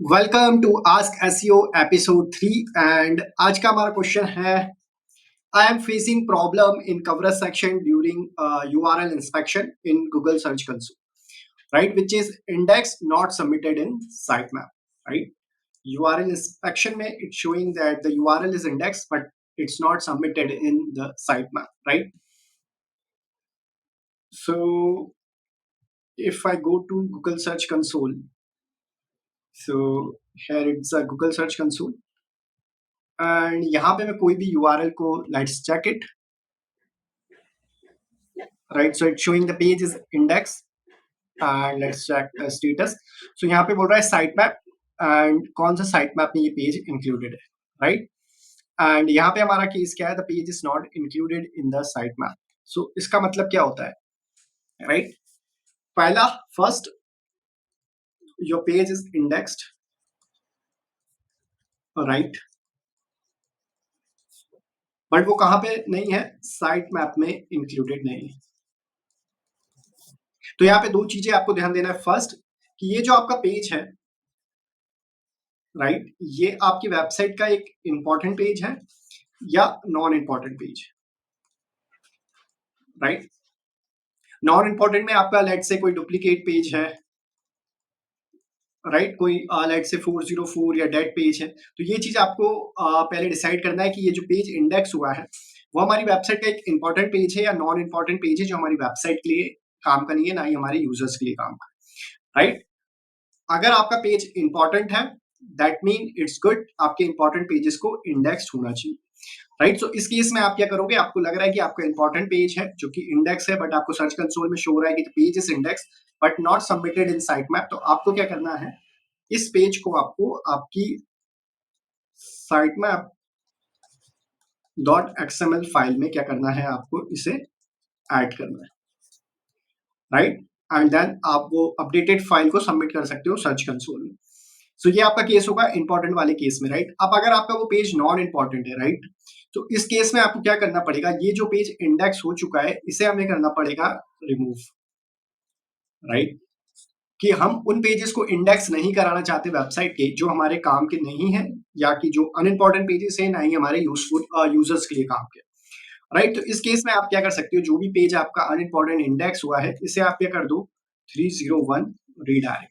Welcome to Ask SEO episode 3 and आज का हमारा क्वेश्चन है I am facing problem in coverage section during URL inspection in Google Search Console right which is index not submitted in sitemap right URL inspection में it's showing that the URL is indexed but it's not submitted in the sitemap right. So if I go to Google search console, so here it's a Google search console and यहाँ पे मैं कोई भी URL को let's check it right. So it showing the page is index and let's check the status. So यहाँ पे बोल रहा है साइट मैप एंड कौन सा साइट मैप में ये पेज इंक्लूडेड है राइट. एंड यहाँ पे हमारा केस क्या है, the page is not included in the site map. So इसका मतलब क्या होता है राइट. पहला first your page is indexed right, but वो कहाँ पे नहीं है, साइट मैप में इंक्लूडेड नहीं है. तो यहाँ पे दो चीजें आपको ध्यान देना है. फर्स्ट कि ये जो आपका पेज है राइट, ये आपकी वेबसाइट का एक इंपॉर्टेंट पेज है या non important page right. Non important में आपका लेट से कोई डुप्लीकेट पेज है राइट, कोई लेट से 404 या डेड पेज है. तो ये चीज आपको पहले डिसाइड करना है कि ये जो पेज इंडेक्स हुआ है वो हमारी वेबसाइट का एक इंपॉर्टेंट पेज है या नॉन इंपॉर्टेंट पेज है जो हमारी वेबसाइट के लिए काम का नहीं है, ना ही हमारे यूजर्स के लिए काम का राइट. अगर आपका पेज इंपॉर्टेंट है दैट मीन इट्स गुड, आपके इंपॉर्टेंट पेजेस को इंडेक्स होना चाहिए राइट. सो इस केस में आप क्या करोगे, आपको लग रहा है कि आपका इंपॉर्टेंट पेज है जो कि इंडेक्स है बट आपको सर्च कंसोल में शो हो रहा है कि page is index but not submitted in site map. तो आपको क्या करना है, इस पेज को आपको आपकी साइट मैप .xml फाइल में क्या करना है, आपको इसे ऐड करना है राइट. एंड देन आप वो अपडेटेड फाइल को सबमिट कर सकते हो सर्च कंसोल में. सो ये आपका केस होगा इंपॉर्टेंट वाले केस में राइट. अब अगर आपका वो पेज नॉन इंपॉर्टेंट है राइट, तो इस केस में आपको क्या करना पड़ेगा, ये जो पेज इंडेक्स हो चुका है इसे हमें करना पड़ेगा रिमूव राइट. कि हम उन पेजेस को इंडेक्स नहीं कराना चाहते वेबसाइट के जो हमारे काम के नहीं है या कि जो अनइम्पॉर्टेंट पेजेस है, ना ही हमारे यूजफुल यूजर्स के लिए काम के राइट. तो इस केस में आप क्या कर सकते हो, जो भी पेज आपका अनइम्पॉर्टेंट इंडेक्स हुआ है इसे आप क्या कर दो 301 रीडायरेक्ट.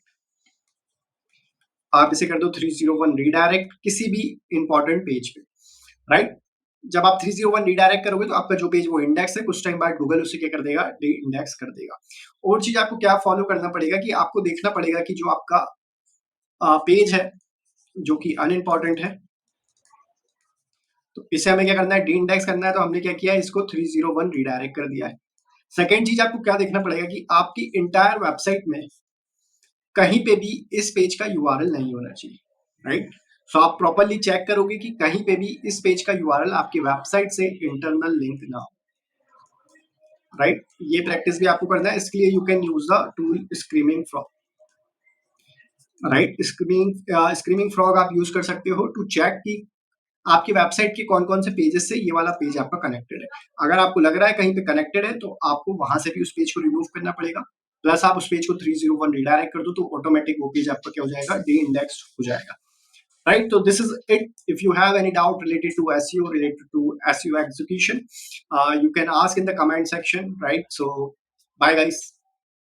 आप इसे कर दो 301 रीडायरेक्ट किसी भी इंपॉर्टेंट पेज पे राइट. जब आप 301 रीडायरेक्ट करोगे तो आपका जो पेज वो इंडेक्स है, कुछ टाइम बाद गूगल उसे क्या कर देगा, डी इंडेक्स कर देगा. और चीज आपको क्या फॉलो करना पड़ेगा कि आपको देखना पड़ेगा कि जो आपका पेज है जो कि अनइम्पॉर्टेंट है, तो इसे हमें क्या करना है, डी इंडेक्स करना है. तो हमने क्या किया, इसको 301 रीडायरेक्ट कर दिया है. सेकेंड चीज आपको क्या देखना पड़ेगा कि आपकी इंटायर वेबसाइट में कहीं पे भी इस पेज का यूआरएल नहीं होना चाहिए राइट. सो आप प्रॉपरली चेक करोगे कि कहीं पे भी इस पेज का यूआरएल आपकी वेबसाइट से इंटरनल लिंक ना हो राइट. ये प्रैक्टिस भी आपको करना है. इसके लिए you can use the tool screaming frog right. Screaming frog आप यूज कर सकते हो टू चेक कि आपकी वेबसाइट के कौन कौन से पेजेस से ये वाला पेज आपका कनेक्टेड है. अगर आपको लग रहा है कहीं पे कनेक्टेड है तो आपको वहां से भी उस पेज को रिमूव करना पड़ेगा. प्लस आप उस पेज को 301 रिडायरेक्ट कर दो तो ऑटोमेटिक वो पेज आपका क्या हो जाएगा, डी इंडेक्स हो जाएगा right. So this is it. If you have any doubt related to SEO, related to SEO execution, you can ask in the comment section right. So bye guys.